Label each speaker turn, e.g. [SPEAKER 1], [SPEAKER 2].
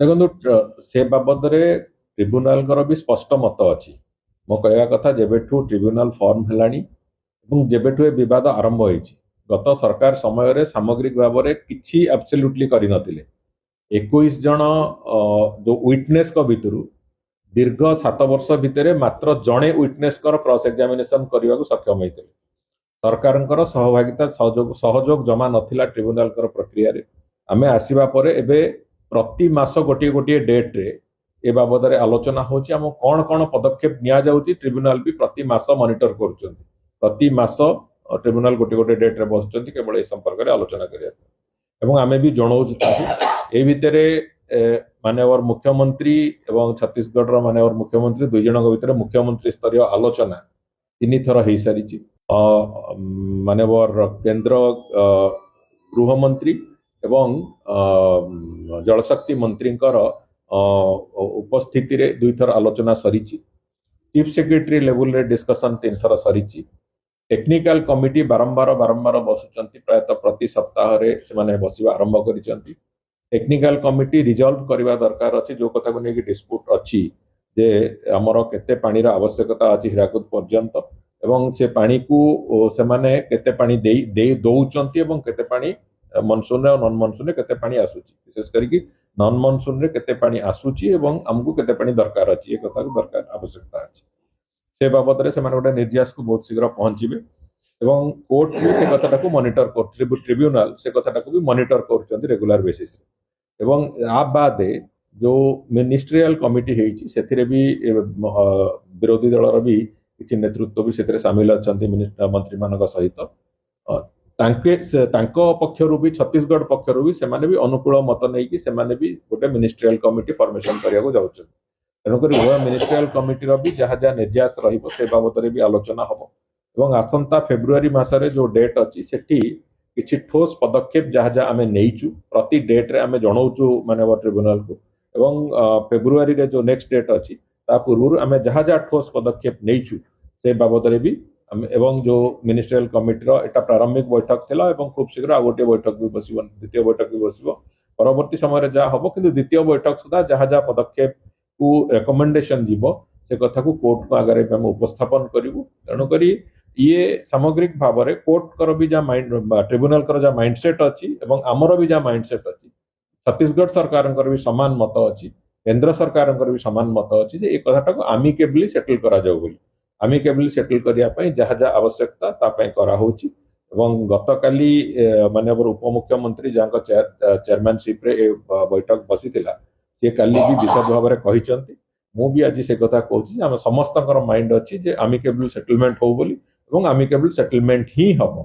[SPEAKER 1] देखो से बाबद ट्रिब्यूनाल भी स्पष्ट मत अच्छी मो कहवा कथा जेबेठू ट्रिब्यूनाल फॉर्म हेलानी जेबेठू ए विवाद आरंभ होईची गत सरकार समय रे सामग्रिक भाव में किसी एब्सोल्युटली करि नथिले 21 जन जो विटनेस को भितरु दीर्घ 7 वर्ष भितर मात्र जड़े विटनेस क्रॉस एग्जामिनेशन करने को सक्षम होते सरकार सहभागिता सहयोग जमा नथिला ट्रिब्यूनाल प्रक्रिया रे आमे आसीबा परे एबे प्रति मास गोटे गोटे डेट रे ए बाबद आलोचना होची हम कौन कौन पदक्षेप निया जाउची ट्रिब्यूनाल भी प्रति मास मॉनिटर करूछंती प्रति मास ट्रिब्यूनाल गोटे गोटे डेट रे बसुछंती केवल ए संपर्क रे आलोचना करिया एवं आमे भी जणाउची ताकि ए भितरे माननीय मुख्यमंत्री एवं छत्तीसगढ़ रो माननीय मुख्यमंत्री दुई जन भितर मुख्यमंत्री स्तरीय आलोचना 3 थर हो सारी माननीय केंद्र गृहमंत्री एवं जलशक्ति मंत्री उपस्थिति रे 2 थर आलोचना सरी चीफ सेक्रेटरी लेवल रे डिस्कशन 3 थर सरी टेक्निकल कमिटी बारंबार बारंबार बसुचंती प्रायतः प्रति सप्ताह रे से माने बसिबा आरंभ करिसंती टेक्निकल कमिटी रिजॉल्व करबा दरकार अछि जो कथा को नेकी डिस्प्यूट अछि जे हमर केते पानी रा आवश्यकता अछि हिराकुद पर्यंत एवं से पानी को से माने केते पानी दे दउचंती एवं केते पानी मनसून और नॉन मनसून केते पानी आसुची विशेष करके नॉन मनसून रे केते पानी आसुची एवं हमको केते पानी दरकार अछि ए कथा को दरकार आवश्यकता अछि से बाबद रे से माने गोटे निर्देश को बहुत शीघ्र पहुंचीबे एवं कोर्ट भी से कथाटा को मॉनिटर कर ट्रिब्यूनल से कथाटा को भी मॉनिटर करचंती रेगुलर बेसिस रे एवं आ बादे जो मिनिस्ट्रियल कमिटी हेची सेथिरे भी विरोधी दलर भी किछि नेतृत्व भी सेथिरे शामिल अछंती मंत्री मानक सहित तांको पक्षरु भी छत्तीसगढ़ पक्षरु भी सेमाने भी अनुकूल मत नहीं कि सेमाने भी गोटे मिनिस्ट्रियल कमिटी फॉर्मेशन करिया को जाउछन तेणुक मिनिस्ट्रियल कमिटी भी जहाँ जहाँ निर्यास रहिबो से बाबद भी आलोचना हम एवं आसंता फेब्रुआरी मासरे जो डेट अच्छी सेठी किछि ठोस पदक्षेप जहाँ जहाँ आमे नेइचु प्रति डेट रे आमे जणाउचु माननीय ट्रिब्यूनल को एवं फेब्रुआरी रे जो नेक्स्ट डेट अच्छी ता पूर्व आमे जहाँ जहाँ ठोस पदक्षेप नेइचु से बाबद भी एवं जो मिनिस्ट्रियल कमिटी एटा प्रारंभिक बैठक थिला एवं खूब शीघ्र आ गोटे बैठक भी बसिबो द्वितीय बैठक भी बसिबो परवर्ती समय जहाँ हम किंतु द्वितीय बैठक सुधा जहाँ जहाँ पदक्षेप को रिकमेंडेशन जीवो से कथा को कोर्ट को आगे हम उपस्थापन करूँ तेणुक ये सामग्रिक भाव में कोर्ट कर भी जहाँ माइंड ट्रिब्यूनल कर जहाँ माइंडसेट अच्छी एवं आमर भी जहाँ माइंडसेट अच्छी छत्तीसगढ़ सरकार भी समान मत अच्छी केंद्र सरकार भी समान मत अच्छी जे कथाटा को आमिकेबली सेटल करा जाऊ बोली आमिकेबली सेटल करने जहाँ जहाँ आवश्यकता तापाई करा होची एवं गतकाली माननीय उपमुख्यमंत्री जहाँ चेयरमैनशिप रे बैठक बसीथिला सी काली भी विशद भाव में कहते मु भी आज से कथा कहूँ समस्त माइंड अच्छी जे आमिकेबल सेटलमेंट हो बोली एवं आमिकेबल सेटलमेंट ही हम।